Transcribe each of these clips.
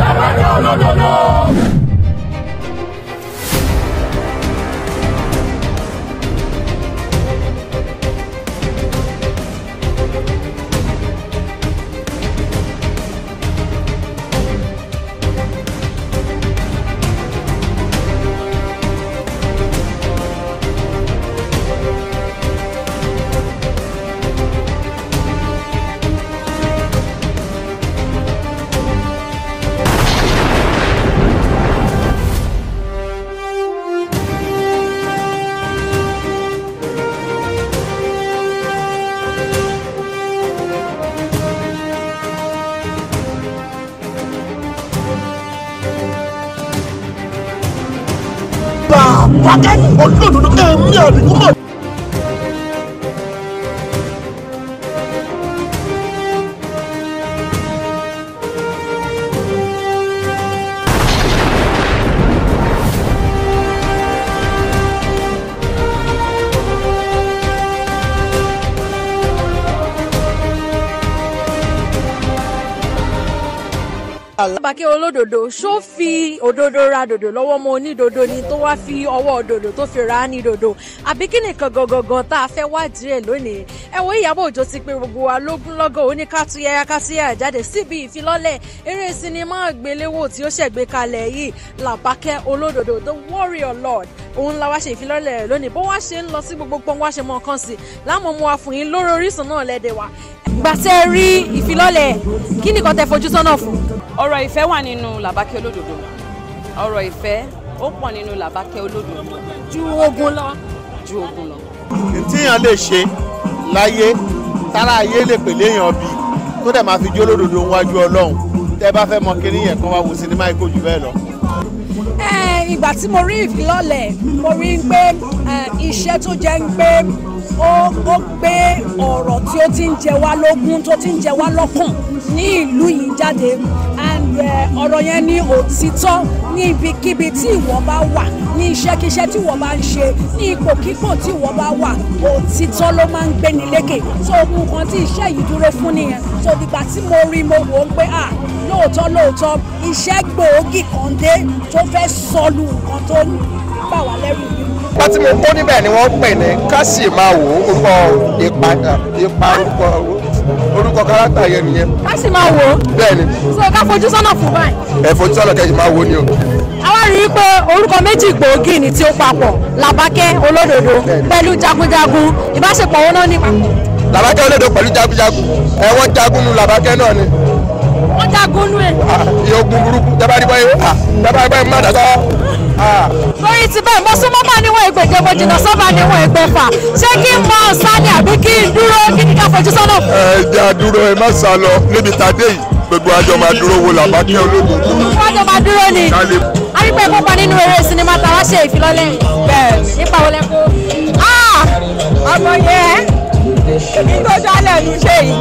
Labake Olododo. Labake Olododo èmi àdìgún mọ̀. Labake Olododo ṣó fi òdodo ra dòdò lọ́wọ́ ọmọ onídòdò ni tó wá fi ọwọ́ òdodo tó fi ra á ní dòdò àbí kí nìkan gangan tá a fẹ́ wádìí ẹ̀ lónìí. Ẹ wo Ìyábọ̀ Òjó ti pé gbogbo wa lógúnlọ́gọ̀ ó ní kátúyáyá jáde síbi ìfilọ́lẹ̀ eré sinimá àgbéléwò tí ó ṣẹ̀gbé kalẹ̀ yìí Labake Olododo the warrior lord òun la wá ṣe ìfilọ́lẹ̀ lónìí bó wá ṣe ń lọ sí gbogbo pọ́n wá ṣe mọ́ nǹkan sí láàmú mu wa fún yín lórí Orísun náà lẹ́dẹ̀ wa. Gbàtẹ́ rí ìfilọ́lẹ̀ kí nìkan tẹ fojú sọ́nà fún? Ọ̀rọ̀ ìfẹ́ wà nínú Labake Olododo. Ọ̀rọ̀ ìfẹ́ ó pọ̀ nínú Labake Olododo. Ju ogun lọ. Ju ogun lọ. Tíyàn lè ṣe láyé tára ayé lè pèlè èèyàn bí tó dẹ̀ máa fi jó Olódodo níwájú Ọlọ́run tẹ́ bá fẹ́ mọ kiri yẹn kan wá wo sinimá yìí kò jù bẹ́ẹ̀ lọ. Ìgbà tí mo rí ìfilọ́lẹ̀ mo rí pé iṣẹ́ tó jẹ́ ń pé ó gbé ọ̀rọ̀ tí ó ti ń jẹ wá lógún tó ti ń jẹ wá lọ́kàn ní ìlú yìí jáde and ọ̀rọ̀ yẹn ní òtítọ́ ní ibikíbi tí ìwọ bá wà ní iṣẹ́kíṣẹ́ tí ìwọ bá ń ṣe ní ipòkípò tí ìwọ bá wà òtítọ́ ló máa ń gbéni lékè so ohun kan tí iṣẹ́ yìí dúró fún nìyẹn so dìgbà tí mo rí mo wò ó pé lóòótọ́ iṣẹ́ gbòógì kan dé tó fẹ́ sọlù nǹkan tó bà wá lẹ́rù yìí. wọ́n tí mo kó níbẹ̀ ni wọ́n pè ní ká sì máa wò orúkọ kárátà yẹn nìyẹn. Ká sì máa wò ó. Bẹ́ẹ̀ni. So ká fojú sọ́nà fún báyìí. Ẹ fojú sọ́nà kẹ́yìn máa wò ni o. Àwa rí i pé orúkọ méjì gbòógì ni tí ó papọ̀ Labake Olododo pẹ̀lú jagunjagun ìbáṣepọ̀ wọn náà nípa. Labake Olododo pẹ̀lú jagunjagun wọ́n jagun nu Labake náà ni. Wọ́n jagun nú ẹ̀. Ogun burúkú dábàá báyìí má dàgbà. Lórí ti bẹ́ẹ̀ mo súnmọ́ bá níwọ̀n ìgbèje mo jìnnà sọ́ba níwọ̀n ìgbẹ́fà ṣé kí n mọ ọ̀sán ni àbí kí n dúró kí ni ká fojú sọ́nà fún. Ẹ jẹ́ àdúró ẹ má sá lọ níbi tàdé yìí gbogbo àjọ máa dúró wo Labake Olododo. Gbogbo àjọ máa dúró ni. Arípẹ́ kópa nínú eré sinimá tàwa ṣe ìfilọ́lẹ̀. Bẹ́ẹ̀ nípa wọlé kó. Ọmọ yẹn kí tó jálẹ̀ ní ṣe yìí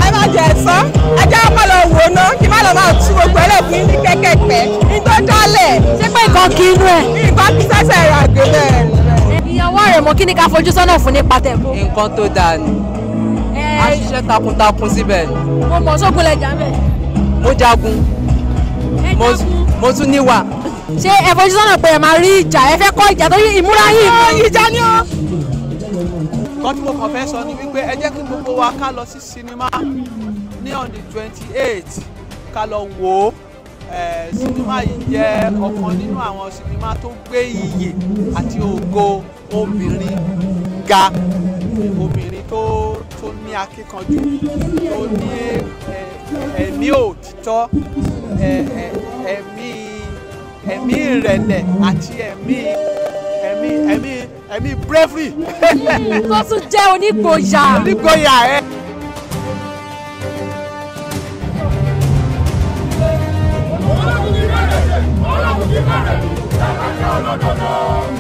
ẹ má jẹ ẹ̀sán ẹ jẹ́ ọmọ lọ wò ná kí má lọ máa tú gbogbo ẹlẹ́fún ní kẹ́kẹ́pẹ́ kí tó jálẹ̀. Ṣé pé nǹkan kí inú ẹ̀? Nǹkan kí sẹ́sẹ̀ rà gbé bẹ́ẹ̀. Ìyàwó rẹ̀ mọ̀ kí ni ká fojú sọ́nà fún nípa tẹ̀kọ́. Nǹkan tó dáa ni. A ṣiṣẹ́ takuntakun síbẹ̀ ni. Mo mọ̀ sógun lẹ̀ jà bẹ́ẹ̀. Mo jagun. Mo tún níwà. Ṣé ẹ fojú sọ́nà pé ẹ máa rí ìjà ẹ fẹ́ kọ́ ìjà tó yí ìmúra yìí? Ìjà ni ó. Nǹkan tí mo kàn fẹ́ sọ ni wípé ẹ jẹ́ kí gbogbo wa ká lọ sí sinimá ní on the 28th ká lọ wò ó. Sinimá yìí jẹ́ ọ̀kan nínú àwọn sinimá tó gbé iyè àti ògo obìnrin ga, obìnrin tó ní akíkanjú, tó ní ẹ̀mí òtítọ́, ẹ̀mí ìrẹ̀lẹ̀ àti ẹ̀mí bravery. Tó tún jẹ́ onígboyà. Onígboyà ẹ. Labake Olododo.